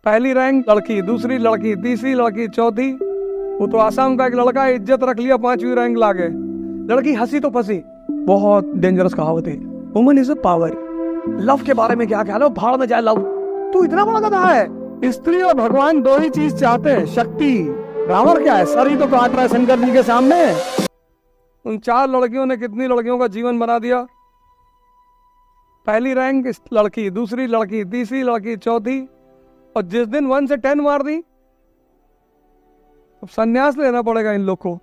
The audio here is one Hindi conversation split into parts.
पहली रैंक लड़की, दूसरी लड़की, तीसरी लड़की, चौथी। वो तो आसाम का एक लड़का इज्जत रख लिया, 5वीं रैंक ला गए। लड़की हंसी तो फंसी। बहुत डेंजरस कहावत है, woman is a power. Love के बारे में क्या ख्याल है? भाड़ में जाए लव। तू इतना बड़ा गधा है। स्त्री और भगवान दो ही चीज चाहते हैं, शक्ति। रावण क्या है, सर ही तो काट रहा है शंकर जी के सामने। उन 4 लड़कियों ने कितनी लड़कियों का जीवन बना दिया। पहली रैंक लड़की, दूसरी लड़की, तीसरी लड़की, चौथी। और जिस दिन 1 से 10 मार दी, अब संन्यास लेना पड़ेगा इन लोग को।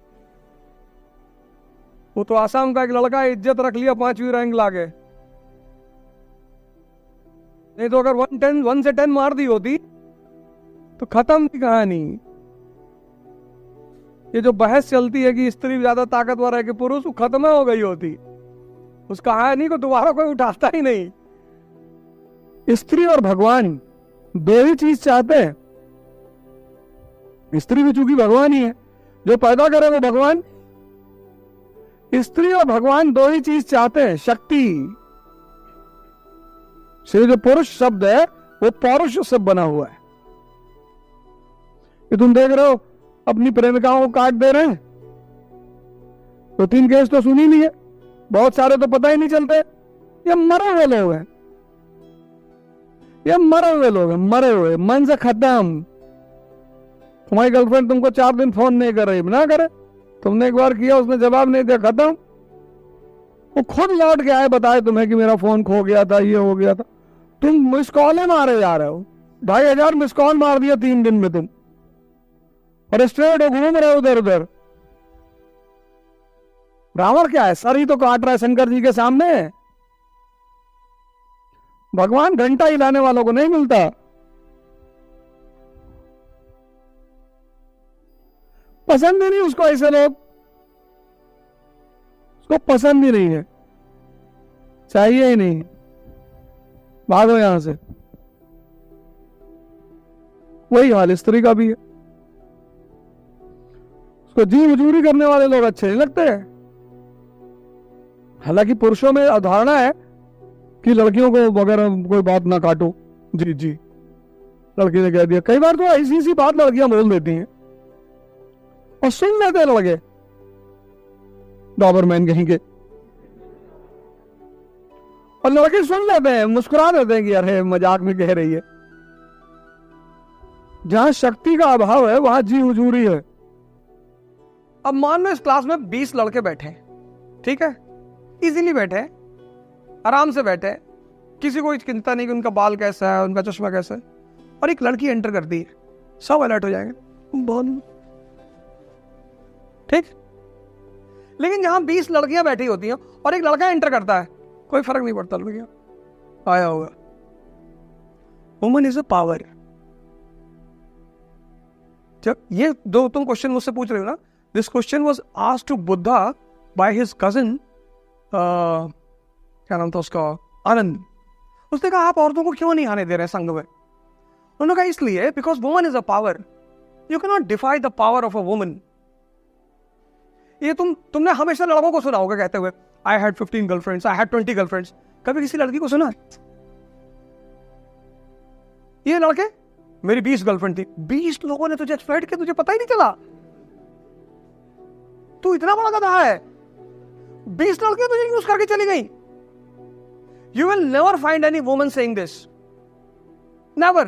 वो तो आसाम का एक लड़का इज्जत रख लिया, 5वीं रैंक ला गए। नहीं तो अगर 1 से 10 मार दी होती तो खत्म थी कहानी। ये जो बहस चलती है कि स्त्री ज्यादा ताकतवर है कि पुरुष, वो खत्म हो गई होती। उस कहानी को दोबारा कोई उठाता ही नहीं। स्त्री और भगवान दो ही चीज चाहते हैं। स्त्री भी चूंकि भगवान ही है, जो पैदा करे वो भगवान। स्त्री और भगवान दो ही चीज चाहते हैं, शक्ति। से जो पुरुष शब्द है वो पौरुष से बना हुआ है। ये तुम देख रहे हो अपनी प्रेमिकाओं को काट दे रहे हैं, तो 3 केस तो सुनी नहीं है, बहुत सारे तो पता ही नहीं चलते। ये मरे हुए लोग हैं, ये मरे हुए लोग हैं, मरे हुए, मन से खत्म। तुम्हारी गर्लफ्रेंड तुमको 4 दिन फोन नहीं कर रही, ना करे। तुमने एक बार किया, उसने जवाब नहीं दिया, खत्म। वो खुद लौट के आए, बताए तुम्हें कि मेरा फोन खो गया था, ये हो गया था। तुम मिस कॉल मारे जा रहे हो, 2500 मिस कॉल मार दिया 3 दिन में तुम, और स्ट्रेट घूम रहे हो उधर उधर। रावण क्या है, सर ही तो काट रहा है शंकर जी के सामने। भगवान घंटा हिलाने वालों को नहीं मिलता। पसंद ही नहीं उसको, ऐसे लोग उसको पसंद ही नहीं है, चाहिए ही नहीं, भागो यहां से। वही हाल स्त्री का भी है। उसको जी मजूरी करने वाले लोग अच्छे नहीं लगते हैं। हालांकि पुरुषों में अवधारणा है कि लड़कियों को वगैरह कोई बात ना काटो, जी जी लड़की ने कह दिया। कई बार तो ऐसी सी बात लड़कियां बोल देती हैं और सुन लेते हैं लड़के, डॉबरमैन कहेंगे। और लड़के सुन लेते हैं, मुस्कुरा देते हैं कि अरे मजाक में कह रही है। जहां शक्ति का अभाव है वहां जी हुजूरी है। अब मान लो इस क्लास में 20 लड़के बैठे, ठीक है, इजीली बैठे, आराम से बैठे, किसी को चिंता नहीं कि उनका बाल कैसा है, उनका चश्मा कैसा है। और एक लड़की एंटर करती है, सब अलर्ट हो जाएंगे, बहुत ठीक। लेकिन जहां 20 लड़कियां बैठी होती हैं और एक लड़का एंटर करता है, कोई फर्क नहीं पड़ता, लड़कियां आया होगा। Woman is a power. जब ये दो तुम क्वेश्चन मुझसे पूछ रहे हो ना, this question was asked to Buddha by his cousin, क्या नाम था उसका, आनंद। उसने कहा आप औरतों को क्यों नहीं आने दे रहे संघ में? उन्होंने कहा इसलिए because woman is a power, you can not defy the power of a woman. ये तुमने हमेशा लड़कों को सुना होगा कहते हुए I had 15 girlfriends, I had 20 girlfriends. कभी किसी लड़की को सुना? ये लड़के मेरी 20 गर्लफ्रेंड थी, 20 लोगों ने तुझे फ्लर्ट किया, तुझे पता ही नहीं चला। तू इतना बड़ा गधा है, 20 लड़कियां तुझे यूज करके चली गई। You will never find any woman saying this. Never.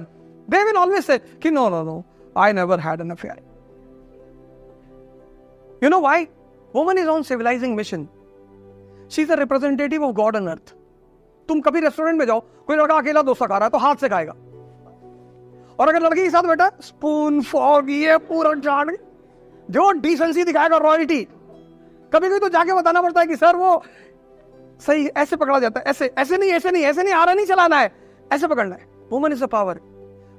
They will always say कि no, I never had an affair. You know why? Woman is on civilizing mission. She is a representative of God on earth. तुम कभी रेस्टोरेंट में जाओ, कोई लड़का अकेला डोसा खा रहा है तो हाथ से खाएगा, और अगर लड़की के साथ बैठा स्पून फॉर्क ये पूरा जान, जो डिसेंसी दिखाएगा, रॉयल्टी। कभी कभी तो जाके बताना पड़ता है कि सर वो सही ऐसे पकड़ा जाता है, ऐसे नहीं, आरा नहीं चलाना है, ऐसे पकड़ना है। Woman is a power.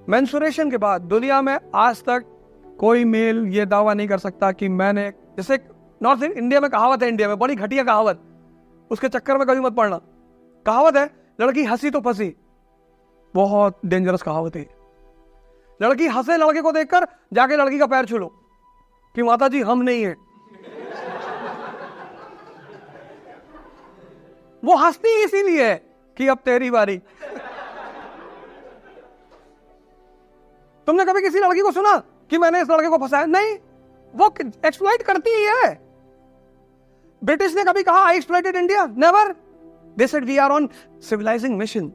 Menstruation के बाद दुनिया में आज तक कोई मेल ये दावा नहीं कर सकता कि मैंने, जैसे नॉर्थ इंडिया में कहावत है, इंडिया में बड़ी घटिया कहावत, उसके चक्कर में कभी मत पड़ना। कहावत है लड़की हंसी तो फंसी, बहुत डेंजरस कहावत है। लड़की हंसे लड़के को देखकर जाके लड़की का पैर छू लो कि माता जी हम नहीं है। वो हंसती इसीलिए कि अब तेरी बारी। तुमने कभी किसी लड़की को सुना कि मैंने इस लड़के को फंसाया? नहीं, वो एक्सप्लॉइट करती ही है। ब्रिटिश ने कभी कहा I exploited India? Never. They said we are on civilising mission.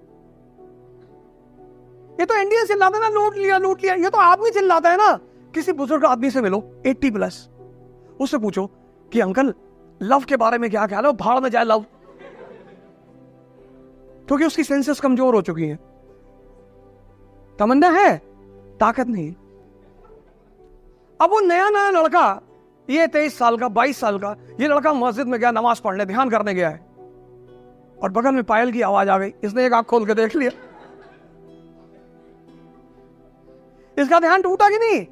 ये तो इंडिया चिल्लाता है ना, लूट लिया लूट लिया। ये तो आदमी चिल्लाता है ना। किसी बुजुर्ग आदमी से मिलो 80+, उससे पूछो कि अंकल लव के बारे में क्या ख्याल है, भाड़ में जाए लव, क्योंकि उसकी सेंसेस कमजोर हो चुकी हैं। तमन्ना है, ताकत नहीं। अब वो नया नया लड़का, ये 23 साल का 22 साल का ये लड़का मस्जिद में गया, नमाज पढ़ने ध्यान करने गया है, और बगल में पायल की आवाज आ गई। इसने एक आंख खोल के देख लिया, इसका ध्यान टूटा कि नहीं?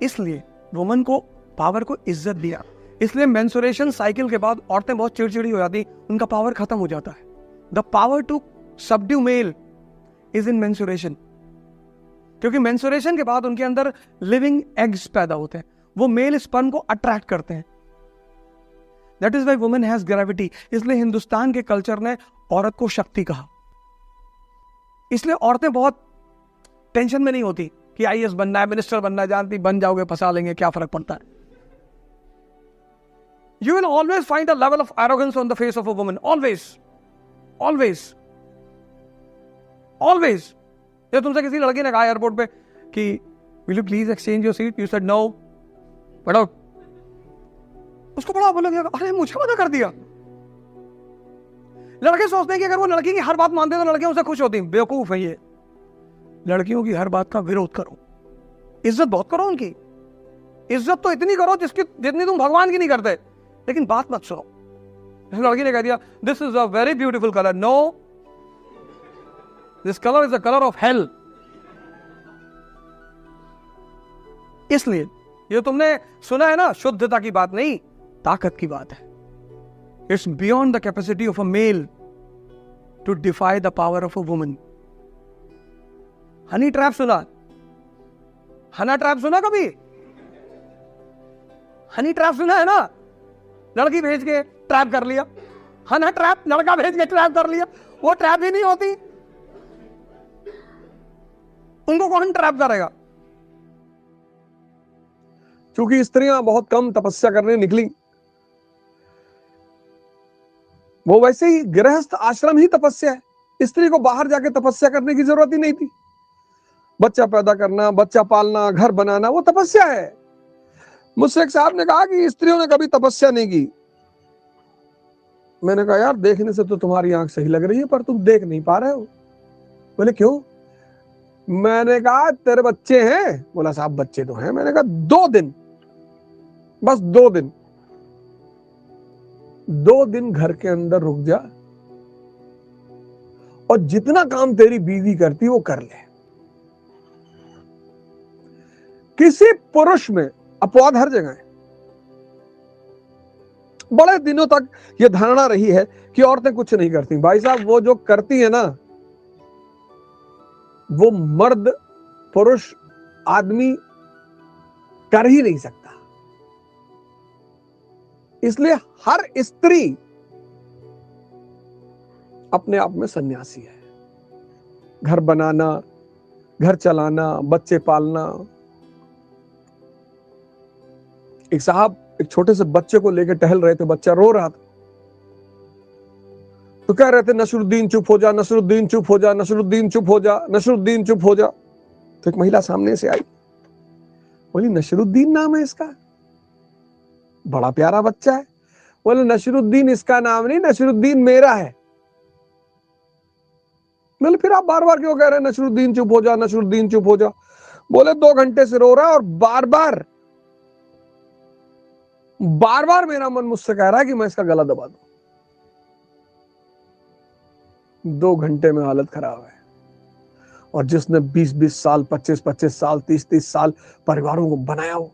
इसलिए वुमन को पावर को इज्जत दिया। इसलिए मेंसुरेशन साइकिल के बाद औरतें बहुत चिड़चिड़ी हो जाती, उनका पावर खत्म हो जाता है। The power to subdue male is in menstruation, क्योंकि मेंसुरेशन के बाद उनके अंदर लिविंग एग्स पैदा होते हैं, वो मेल स्पर्म को अट्रैक्ट करते हैं। That is why women has gravity. इसलिए हिंदुस्तान के कल्चर ने औरत को शक्ति कहा। इसलिए औरतें बहुत टेंशन में नहीं होती कि आईएएस बनना है, मिनिस्टर बनना है, जानती बन जाओगे, फंसा लेंगे, क्या फर्क पड़ता है। You will always find a level of arrogance on the face of a woman, always always always. जब तुमसे किसी लड़की ने कहा एयरपोर्ट पे कि will you please exchange your seat, you said no, but out, उसको बड़ा बोला गया, अरे मुझे मना कर दिया। लड़के सोचते हैं कि अगर वो लड़की की हर बात मानते तो लड़कियां उससे खुश होती। बेवकूफ है ये। लड़कियों की हर बात का विरोध करो, इज्जत बहुत करो उनकी। इज्जत तो इतनी करो जिसकी जितनी तुम भगवान की नहीं करते, लेकिन बात मत सुनो। लड़की ने कह दिया this is a very beautiful colour, no, this colour is the colour of hell. इसलिए ये तुमने सुना है ना, शुद्धता की बात नहीं, ताकत की बात है। It's beyond the capacity of a male to defy the power of a woman. Honey trap सुना? हना ट्रैप सुना कभी? हनी ट्रैप सुना है ना? लड़की भेज के ट्रैप कर लिया। हना ट्रैप, लड़का भेज के ट्रैप कर लिया। वो ट्रैप ही नहीं होती, उनको कौन ट्रैप करेगा? क्योंकि स्त्रियां बहुत कम तपस्या करने निकली, वो वैसे ही गृहस्थ आश्रम ही तपस्या है। स्त्री को बाहर जाके तपस्या करने की जरूरत ही नहीं थी। बच्चा पैदा करना, बच्चा पालना, घर बनाना, वो तपस्या है। मुझसे एक साहब ने कहा कि स्त्रियों ने कभी तपस्या नहीं की। मैंने कहा यार देखने से तो तुम्हारी आंख सही लग रही है, पर तुम देख नहीं पा रहे हो। बोले क्यों? मैंने कहा तेरे बच्चे हैं? बोला साहब बच्चे तो हैं। मैंने कहा 2 दिन, बस 2 दिन, 2 दिन घर के अंदर रुक जा और जितना काम तेरी बीवी करती वो कर ले। किसी पुरुष में अपवाद हर जगह है। बड़े दिनों तक यह धारणा रही है कि औरतें कुछ नहीं करती। भाई साहब वो जो करती है ना, वो मर्द, पुरुष, आदमी कर ही नहीं सकता। इसलिए हर स्त्री अपने आप में सन्यासी है। घर बनाना, घर चलाना, बच्चे पालना। एक साहब एक छोटे से बच्चे को लेकर टहल रहे थे, बच्चा रो रहा था, तो कह रहे थे नसरुद्दीन चुप हो जा, नसरुद्दीन चुप हो जा, नसरुद्दीन चुप हो जा, नसरुद्दीन चुप हो जा। तो एक महिला सामने से आई, बोली नसरुद्दीन नाम है इसका, बड़ा प्यारा बच्चा है। बोले नसरुद्दीन इसका नाम नहीं, नसरुद्दीन मेरा है। बोले फिर आप बार बार क्यों कह रहे हैं नसरुद्दीन चुप हो जा, नसरुद्दीन चुप हो जा? बोले 2 घंटे से रो रहा है और बार बार मेरा मन मुझसे कह रहा है कि मैं इसका गला दबा दूं। 2 घंटे में हालत खराब है। और जिसने 20-20 साल, 25-25 साल, 30-30 साल परिवारों को बनाया हो,